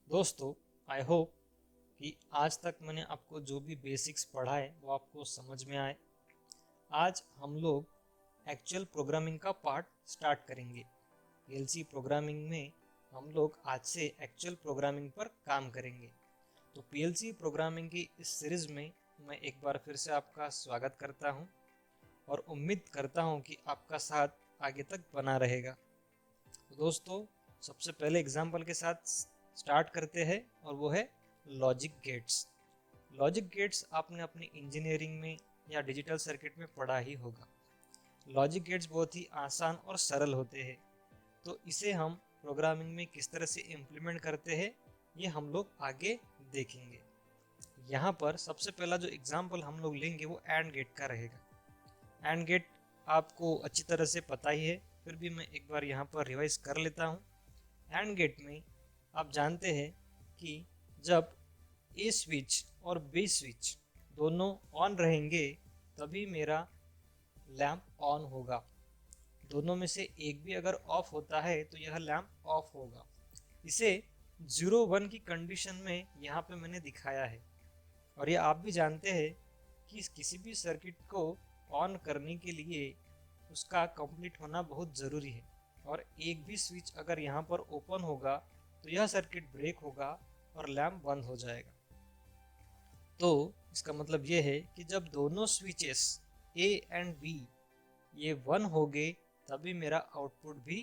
दोस्तों, I hope कि आज तक मैंने आपको जो भी बेसिक्स पढ़ाए वो आपको समझ में आए। आज हम लोग एक्चुअल प्रोग्रामिंग का पार्ट स्टार्ट करेंगे। पीएलसी प्रोग्रामिंग में हम लोग आज से एक्चुअल प्रोग्रामिंग पर काम करेंगे। तो पीएलसी प्रोग्रामिंग की इस सीरीज़ में मैं एक बार फिर से आपका स्वागत करता हूं और उम्मीद करता हूं कि आपका साथ आगे तक बना रहेगा। तो दोस्तों, सबसे पहले एग्जाम्पल के साथ स्टार्ट करते हैं और वो है लॉजिक गेट्स। लॉजिक गेट्स आपने अपनी इंजीनियरिंग में या डिजिटल सर्किट में पढ़ा ही होगा। लॉजिक गेट्स बहुत ही आसान और सरल होते हैं, तो इसे हम प्रोग्रामिंग में किस तरह से इम्प्लीमेंट करते हैं ये हम लोग आगे देखेंगे। यहाँ पर सबसे पहला जो एग्जाम्पल हम लोग लेंगे वो एंड गेट का रहेगा। एंड गेट आपको अच्छी तरह से पता ही है, फिर भी मैं एक बार यहाँ पर रिवाइज कर लेता हूँ। एंड गेट में आप जानते हैं कि जब ए स्विच और बी स्विच दोनों ऑन रहेंगे तभी मेरा लैंप ऑन होगा। दोनों में से एक भी अगर ऑफ होता है तो यह लैंप ऑफ होगा। इसे 0 1 की कंडीशन में यहाँ पे मैंने दिखाया है। और ये आप भी जानते हैं कि किसी भी सर्किट को ऑन करने के लिए उसका कंप्लीट होना बहुत ज़रूरी है, और एक भी स्विच अगर यहाँ पर ओपन होगा तो यह सर्किट ब्रेक होगा और लैंप बंद हो जाएगा। तो इसका मतलब ये है कि जब दोनों स्विचेस ए एंड बी ये 1 हो गए तभी मेरा आउटपुट भी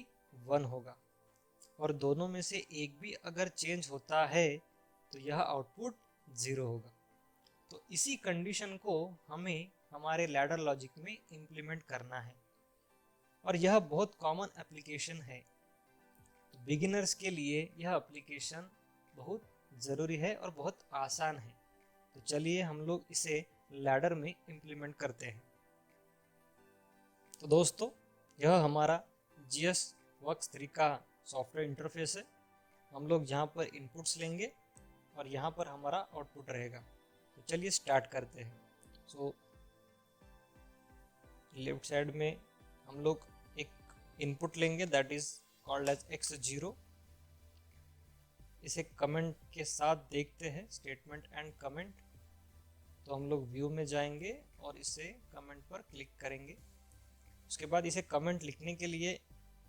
1 होगा, और दोनों में से एक भी अगर चेंज होता है तो यह आउटपुट 0 होगा। तो इसी कंडीशन को हमें हमारे लैडर लॉजिक में इम्प्लीमेंट करना है, और यह बहुत कॉमन एप्लीकेशन है। तो बिगिनर्स के लिए यह एप्लीकेशन बहुत ज़रूरी है और बहुत आसान है। तो चलिए हम लोग इसे लैडर में इम्प्लीमेंट करते हैं। तो दोस्तों, यह हमारा GS वर्क्स 3 का सॉफ्टवेयर इंटरफेस है। हम लोग यहाँ पर इनपुट्स लेंगे और यहाँ पर हमारा आउटपुट रहेगा। तो चलिए स्टार्ट करते हैं। सो लेफ्ट साइड में हम लोग एक इनपुट लेंगे that is called as x0। इसे कमेंट के साथ देखते हैं, स्टेटमेंट एंड कमेंट। तो हम लोग व्यू में जाएंगे और इसे कमेंट पर क्लिक करेंगे। उसके बाद इसे कमेंट लिखने के लिए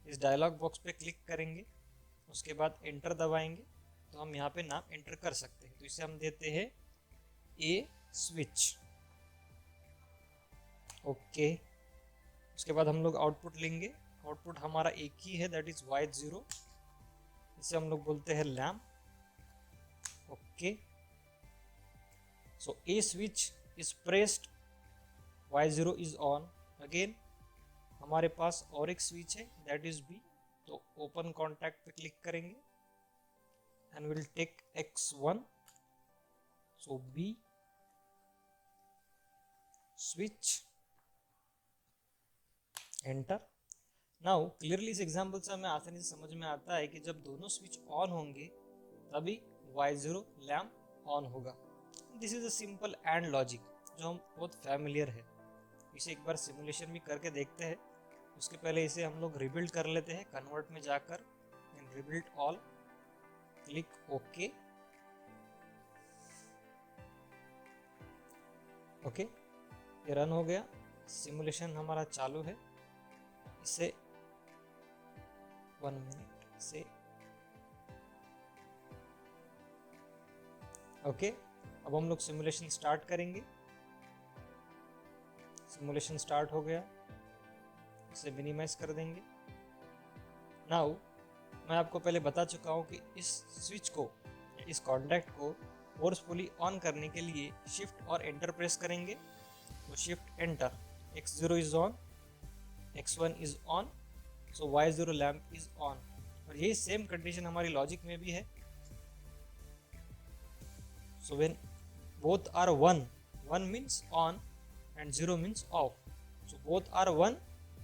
इस डायलॉग बॉक्स पे क्लिक करेंगे। उसके बाद एंटर दबाएंगे तो हम यहाँ पे नाम एंटर कर सकते हैं। तो इसे हम देते हैं ए स्विच। ओके। उसके बाद हम लोग आउटपुट लेंगे। आउटपुट हमारा एक ही है दैट इज y0। इसे हम लोग बोलते हैं lamp. Okay. So A switch is pressed, y0 is on. Again हमारे पास और एक स्विच है दैट इज बी। तो ओपन कॉन्टैक्ट पे क्लिक करेंगे and will take x1। So B switch, enter. Now clearly इस एग्जाम्पल से हमें आसानी से समझ में आता है कि जब दोनों स्विच ऑन होंगे तभी y0 लैम्प ऑन होगा। This is a simple and logic जो हम बहुत फैमिलियर है। इसे एक बार सिमुलेशन भी करके देखते हैं। उसके पहले इसे हम लोग रिबिल्ड कर लेते हैं कन्वर्ट में जाकर, and rebuild all, click okay. Okay, ये रन हो गया। सिमुलेशन हमारा चालू है। इसे 1 मिनट से ओके। अब हम लोग सिमुलेशन स्टार्ट करेंगे। सिमुलेशन स्टार्ट हो गया। इसे मिनिमाइज कर देंगे। नाउ मैं आपको पहले बता चुका हूँ कि इस स्विच को, इस कॉन्टैक्ट को फोर्सफुली ऑन करने के लिए शिफ्ट और एंटर प्रेस करेंगे। तो shift enter, x0 is on, x1 is on, so y0 lamp is on. और यही सेम कंडीशन हमारी लॉजिक में भी है। So when both are 1, 1 means on and 0 means off. So both are 1,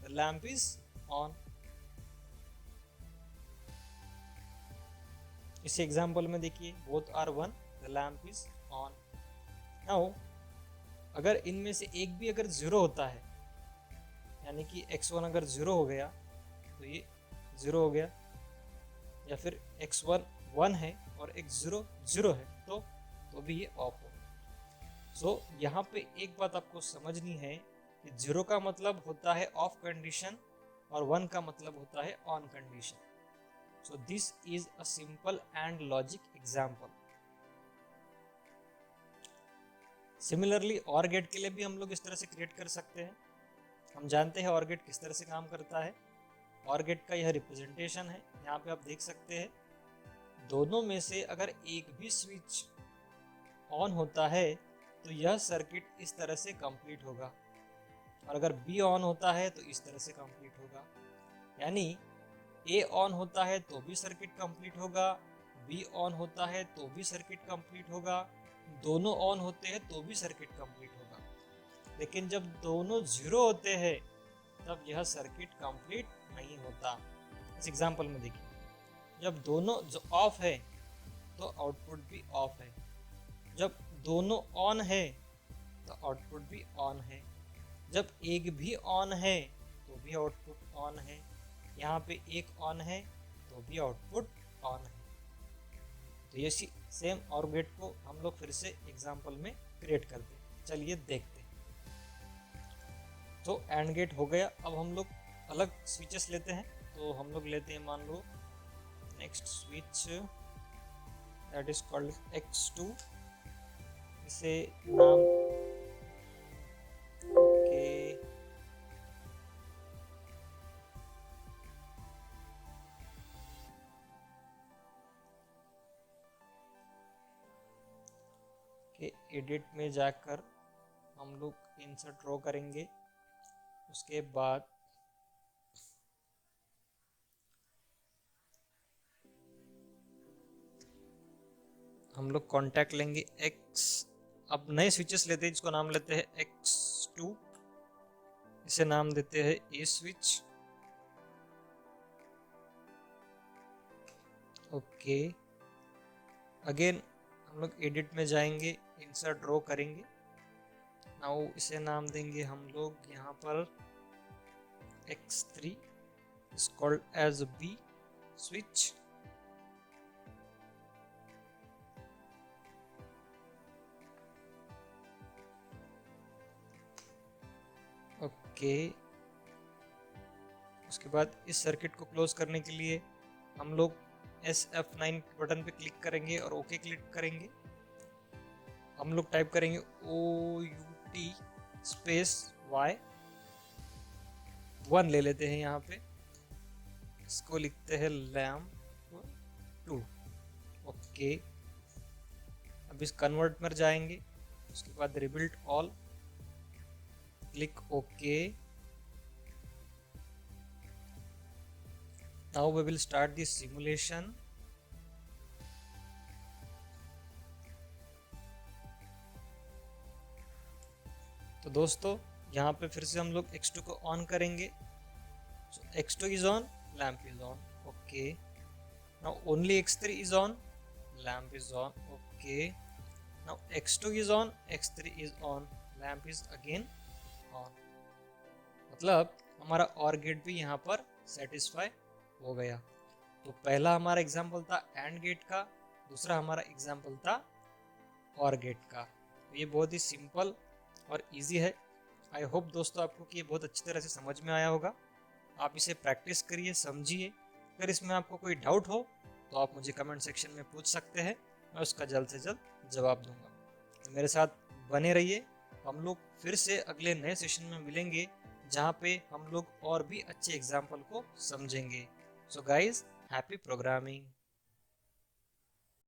the lamp is on. इस example में देखिए both are 1, the lamp is on. Now अगर इनमें से एक भी अगर 0 होता है, यानी कि x1 अगर 0 हो गया तो ये 0 हो गया, या फिर x1 1 है और एक 0 0 है तो भी ये ऑफ होगा। सो यहाँ पे एक बात आपको समझनी है कि 0 का मतलब होता है ऑफ कंडीशन और 1 का मतलब होता है on condition. So this is a simple and logic example. Similarly और गेट के लिए भी हम लोग इस तरह से क्रिएट कर सकते हैं। हम जानते हैं और गेट किस तरह से काम करता है। और गेट का यह रिप्रेजेंटेशन है, यहाँ पे आप देख सकते हैं दोनों में से अगर एक भी स्विच ऑन होता है तो यह सर्किट इस तरह से कंप्लीट होगा, और अगर बी ऑन होता है तो इस तरह से कंप्लीट होगा। यानी ए ऑन होता है तो भी सर्किट कंप्लीट होगा, बी ऑन होता है तो भी सर्किट कंप्लीट होगा, दोनों ऑन होते हैं तो भी सर्किट कंप्लीट होगा। लेकिन जब दोनों 0 होते हैं तब यह सर्किट कंप्लीट नहीं होता। इस एग्जांपल में देखिए, जब दोनों जो ऑफ है तो आउटपुट भी ऑफ है, जब दोनों ऑन है तो आउटपुट भी ऑन है, जब एक भी ऑन है तो भी आउटपुट ऑन है, यहाँ पे एक ऑन है तो भी आउटपुट ऑन है। तो ये सेम और गेट को हम लोग फिर से एग्जांपल में क्रिएट करते हैं। चलिए देखते हैं। तो एंड गेट हो गया। अब हम लोग अलग स्विचेस लेते हैं। तो हम लोग लेते हैं, मान लो next switch that is called X2। इसे नाम ओके के एडिट में जाकर हम लोग इंसर्ट ड्रॉ करेंगे। उसके बाद हम लोग कॉन्टैक्ट लेंगे X। अब नए स्विचेस लेते हैं, जिसको नाम लेते हैं X2। इसे नाम देते हैं ए स्विच। ओके, अगेन हम लोग एडिट में जाएंगे, इंसर्ट ड्रॉ करेंगे। नाउ इसे नाम देंगे हम लोग यहाँ पर X3 is called as B switch. Okay, उसके बाद इस सर्किट को क्लोज करने के लिए हम लोग SF9 बटन पे क्लिक करेंगे और ओके क्लिक करेंगे। हम लोग टाइप करेंगे OUT स्पेस Y 1 ले लेते हैं, यहाँ पे इसको लिखते हैं LAMP 2। ओके, अब इस कन्वर्ट में जाएंगे, उसके बाद rebuild all, click okay. Now we will start this simulation. तो दोस्तों यहाँ पे फिर से हम लोग X2 को ऑन करेंगे। So X2 is on, lamp is on. Okay. Now only X3 is on, lamp is on. Okay. Now X2 is on, X3 is on, lamp is again on. मतलब हमारा और गेट भी यहाँ पर satisfy हो गया। तो पहला हमारा एग्जाम्पल था एंड गेट का, दूसरा हमारा एग्जाम्पल था और गेट का। ये बहुत ही सिंपल और इजी है। आई होप दोस्तों आपको कि ये बहुत अच्छी तरह से समझ में आया होगा। आप इसे प्रैक्टिस करिए, समझिए। अगर इसमें आपको कोई डाउट हो तो आप मुझे कमेंट सेक्शन में पूछ सकते हैं, मैं उसका जल्द से जल्द जवाब दूंगा। तो मेरे साथ बने रहिए। हम लोग फिर से अगले नए सेशन में मिलेंगे, जहाँ पे हम लोग और भी अच्छे एग्जाम्पल को समझेंगे। So guys, happy programming.